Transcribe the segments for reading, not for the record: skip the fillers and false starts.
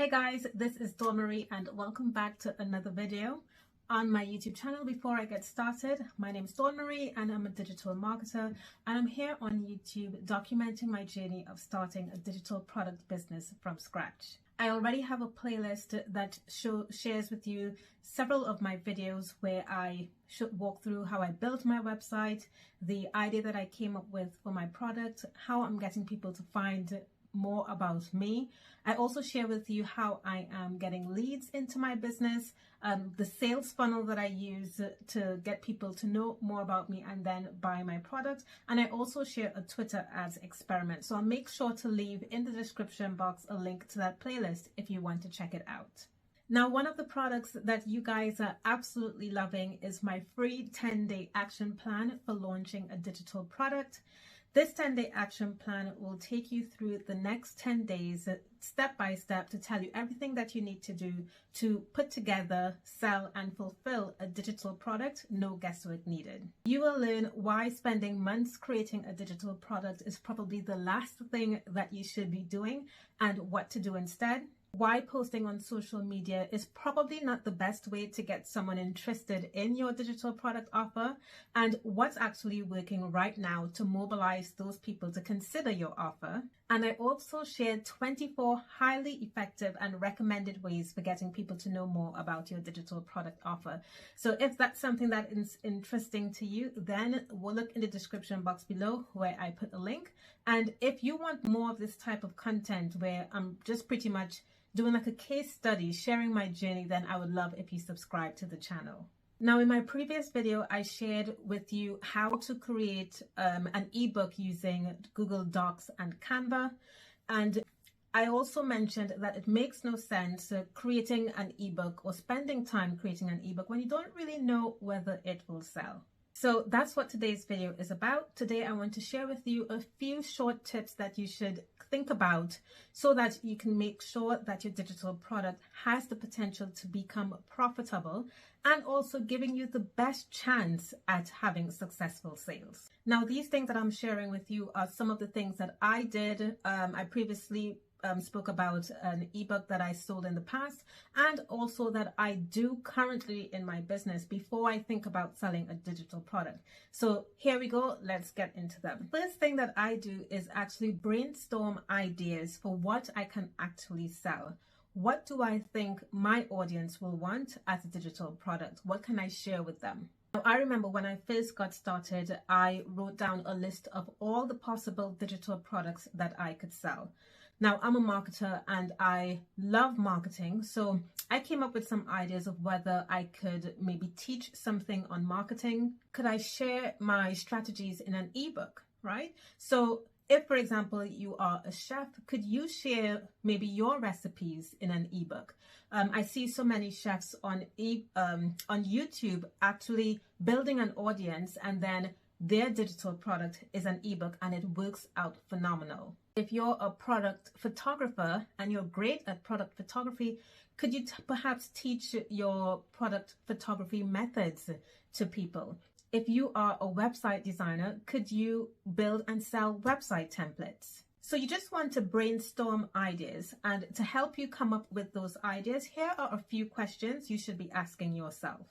Hey guys, this is Dawn Marie and welcome back to another video on my YouTube channel. Before I get started, my name is Dawn Marie and I'm a digital marketer, and I'm here on YouTube documenting my journey of starting a digital product business from scratch. I already have a playlist that shares with you several of my videos where I should walk through how I built my website, the idea that I came up with for my product, how I'm getting people to find more about me. I also share with you how I am getting leads into my business, the sales funnel that I use to get people to know more about me and then buy my product. And I also share a Twitter ads experiment. So I'll make sure to leave in the description box a link to that playlist if you want to check it out. Now, one of the products that you guys are absolutely loving is my free 10-day action plan for launching a digital product. This 10-day action plan will take you through the next 10 days, step by step, to tell you everything that you need to do to put together, sell, and fulfill a digital product, no guesswork needed. You will learn why spending months creating a digital product is probably the last thing that you should be doing and what to do instead. Why posting on social media is probably not the best way to get someone interested in your digital product offer, and what's actually working right now to mobilize those people to consider your offer. And I also shared 24 highly effective and recommended ways for getting people to know more about your digital product offer. So if that's something that is interesting to you, then we'll look in the description box below where I put a link. And if you want more of this type of content where I'm just pretty much doing like a case study, sharing my journey, then I would love if you subscribe to the channel. Now, in my previous video, I shared with you how to create an ebook using Google Docs and Canva. And I also mentioned that it makes no sense creating an ebook or spending time creating an ebook when you don't really know whether it will sell. So that's what today's video is about. Today, I want to share with you a few short tips that you should think about so that you can make sure that your digital product has the potential to become profitable and also giving you the best chance at having successful sales. Now, these things that I'm sharing with you are some of the things that I did. I previously spoke about an ebook that I sold in the past, and also that I do currently in my business before I think about selling a digital product. So here we go, let's get into them. First thing that I do is actually brainstorm ideas for what I can actually sell. What do I think my audience will want as a digital product? What can I share with them? Now, I remember when I first got started, I wrote down a list of all the possible digital products that I could sell. Now, I'm a marketer and I love marketing, so I came up with some ideas of whether I could maybe teach something on marketing. Could I share my strategies in an ebook, right? So if, for example, you are a chef, could you share maybe your recipes in an ebook? I see so many chefs on YouTube actually building an audience, and then their digital product is an ebook and it works out phenomenal. If you're a product photographer and you're great at product photography, could you perhaps teach your product photography methods to people? If you are a website designer, could you build and sell website templates? So you just want to brainstorm ideas, and to help you come up with those ideas, here are a few questions you should be asking yourself.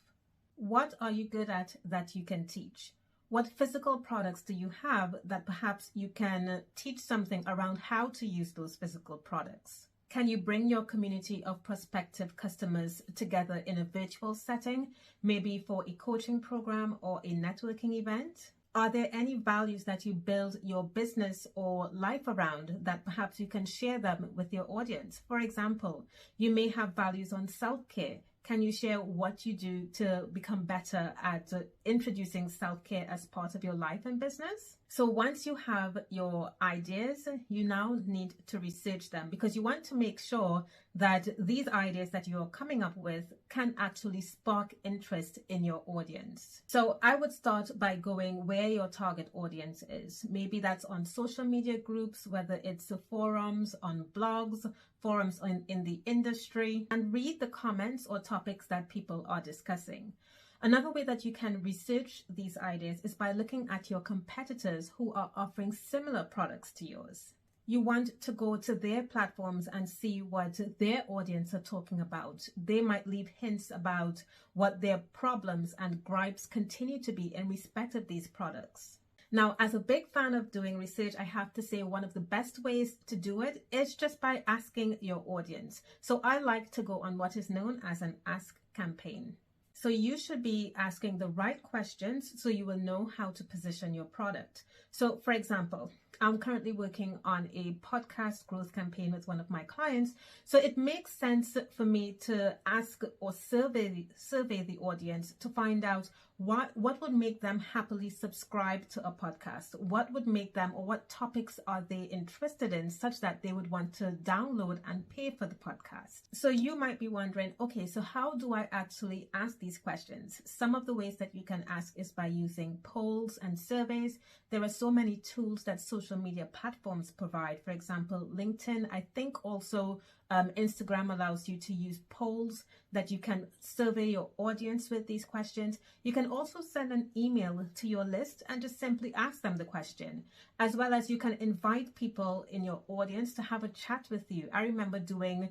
What are you good at that you can teach? What physical products do you have that perhaps you can teach something around how to use those physical products? Can you bring your community of prospective customers together in a virtual setting, maybe for a coaching program or a networking event? Are there any values that you build your business or life around that perhaps you can share them with your audience? For example, you may have values on self-care. Can you share what you do to become better at introducing self-care as part of your life and business? So once you have your ideas, you now need to research them, because you want to make sure that these ideas that you're coming up with can actually spark interest in your audience. So I would start by going where your target audience is. Maybe that's on social media groups, whether it's forums, on blogs, forums in the industry, and read the comments or topics that people are discussing. Another way that you can research these ideas is by looking at your competitors who are offering similar products to yours. You want to go to their platforms and see what their audience are talking about. They might leave hints about what their problems and gripes continue to be in respect of these products. Now, as a big fan of doing research, I have to say one of the best ways to do it is just by asking your audience. So I like to go on what is known as an ask campaign. So you should be asking the right questions so you will know how to position your product. So for example, I'm currently working on a podcast growth campaign with one of my clients. So it makes sense for me to ask or survey the audience to find out what would make them happily subscribe to a podcast. What would make them, or what topics are they interested in such that they would want to download and pay for the podcast. So you might be wondering, okay, so how do I actually ask these questions? Some of the ways that you can ask is by using polls and surveys. There are so many tools that social media platforms provide. For example, LinkedIn, I think also Instagram allows you to use polls that you can survey your audience with these questions. You can also send an email to your list and just simply ask them the question, as well as you can invite people in your audience to have a chat with you. I remember doing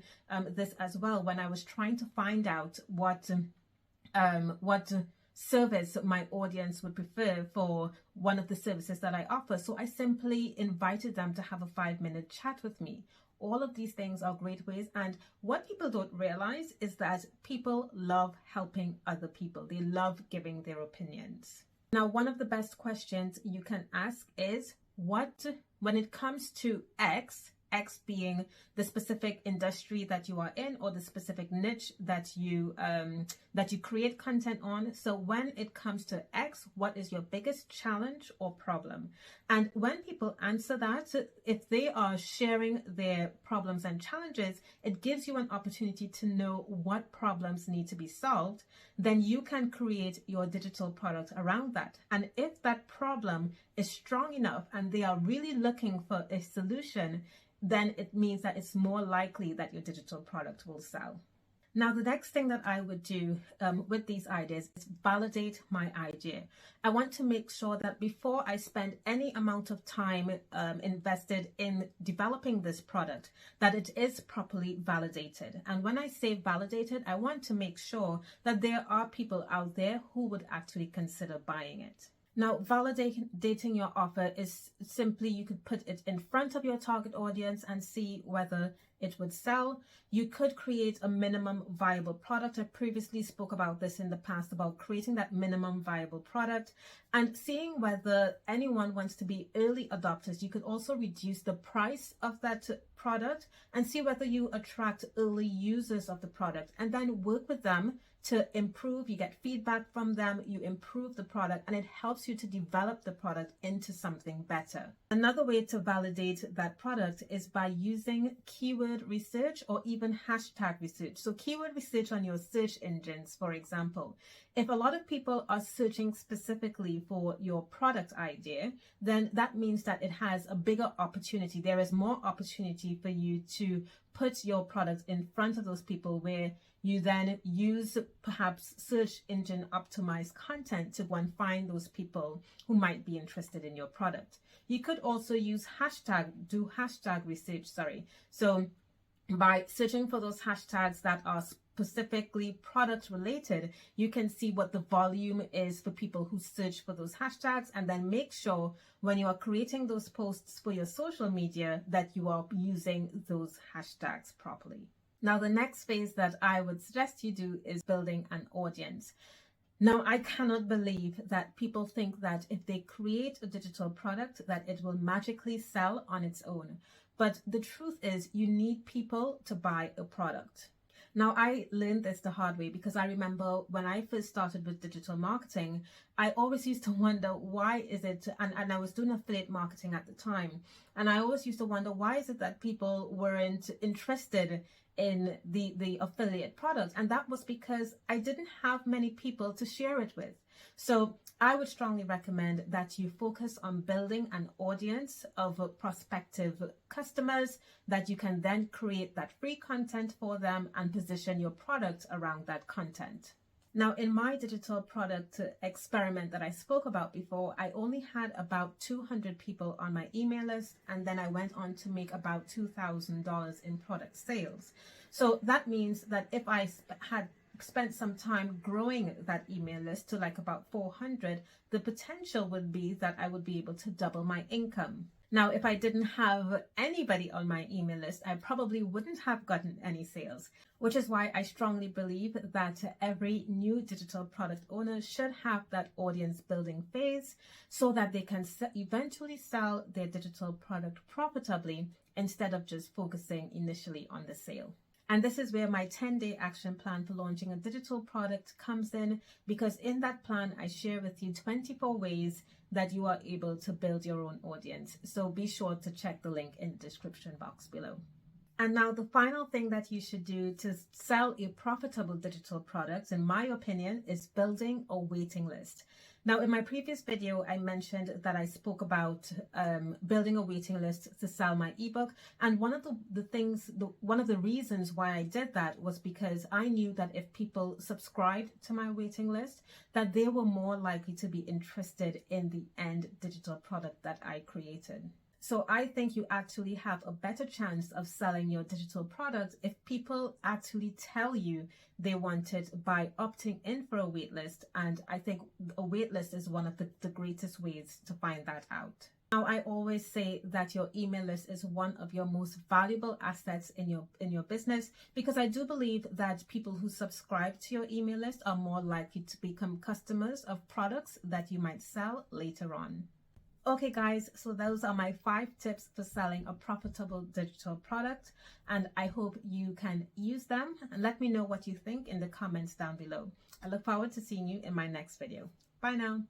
this as well when I was trying to find out what service my audience would prefer for one of the services that I offer. So I simply invited them to have a 5-minute chat with me. All of these things are great ways, and what people don't realize is that people love helping other people. They love giving their opinions. Now, one of the best questions you can ask is, when it comes to X being the specific industry that you are in, or the specific niche that you create content on. So when it comes to X, what is your biggest challenge or problem? And when people answer that, if they are sharing their problems and challenges, it gives you an opportunity to know what problems need to be solved. Then you can create your digital product around that. And if that problem is strong enough and they are really looking for a solution, then it means that it's more likely that your digital product will sell. Now, the next thing that I would do with these ideas is validate my idea. I want to make sure that before I spend any amount of time invested in developing this product, that it is properly validated. And when I say validated, I want to make sure that there are people out there who would actually consider buying it. Now, validating your offer is simply, you could put it in front of your target audience and see whether it would sell. You could create a minimum viable product. I previously spoke about this in the past, about creating that minimum viable product and seeing whether anyone wants to be early adopters. You could also reduce the price of that product and see whether you attract early users of the product, and then work with them to improve. You get feedback from them, you improve the product, and it helps you to develop the product into something better. Another way to validate that product is by using keyword research or even hashtag research. So keyword research on your search engines, for example. If a lot of people are searching specifically for your product idea, then that means that it has a bigger opportunity. There is more opportunity for you to put your product in front of those people, where you then use perhaps search engine optimized content to go and find those people who might be interested in your product. You could also use do hashtag research. So by searching for those hashtags that are specifically product related, you can see what the volume is for people who search for those hashtags, and then make sure when you are creating those posts for your social media that you are using those hashtags properly. Now, the next phase that I would suggest you do is building an audience. Now, I cannot believe that people think that if they create a digital product that it will magically sell on its own. But the truth is, you need people to buy a product. Now, I learned this the hard way, because I remember when I first started with digital marketing, I always used to wonder, why is it, and I was doing affiliate marketing at the time, and I always used to wonder, why is it that people weren't interested in the affiliate product? And that was because I didn't have many people to share it with. So I would strongly recommend that you focus on building an audience of prospective customers that you can then create that free content for them and position your product around that content. Now, in my digital product experiment that I spoke about before, I only had about 200 people on my email list, and then I went on to make about $2,000 in product sales. So that means that if I had spent some time growing that email list to like about 400, the potential would be that I would be able to double my income. Now, if I didn't have anybody on my email list, I probably wouldn't have gotten any sales, which is why I strongly believe that every new digital product owner should have that audience building phase so that they can eventually sell their digital product profitably instead of just focusing initially on the sale. And this is where my 10-day action plan for launching a digital product comes in, because in that plan, I share with you 24 ways that you are able to build your own audience. So be sure to check the link in the description box below. And now the final thing that you should do to sell a profitable digital product, in my opinion, is building a waiting list. Now, in my previous video, I mentioned that I spoke about building a waiting list to sell my ebook. And one of the reasons why I did that was because I knew that if people subscribed to my waiting list, that they were more likely to be interested in the end digital product that I created. So I think you actually have a better chance of selling your digital product if people actually tell you they want it by opting in for a waitlist. And I think a waitlist is one of the greatest ways to find that out. Now, I always say that your email list is one of your most valuable assets in your business, because I do believe that people who subscribe to your email list are more likely to become customers of products that you might sell later on. Okay guys, so those are my 5 tips for selling a profitable digital product, and I hope you can use them, and let me know what you think in the comments down below. I look forward to seeing you in my next video. Bye now.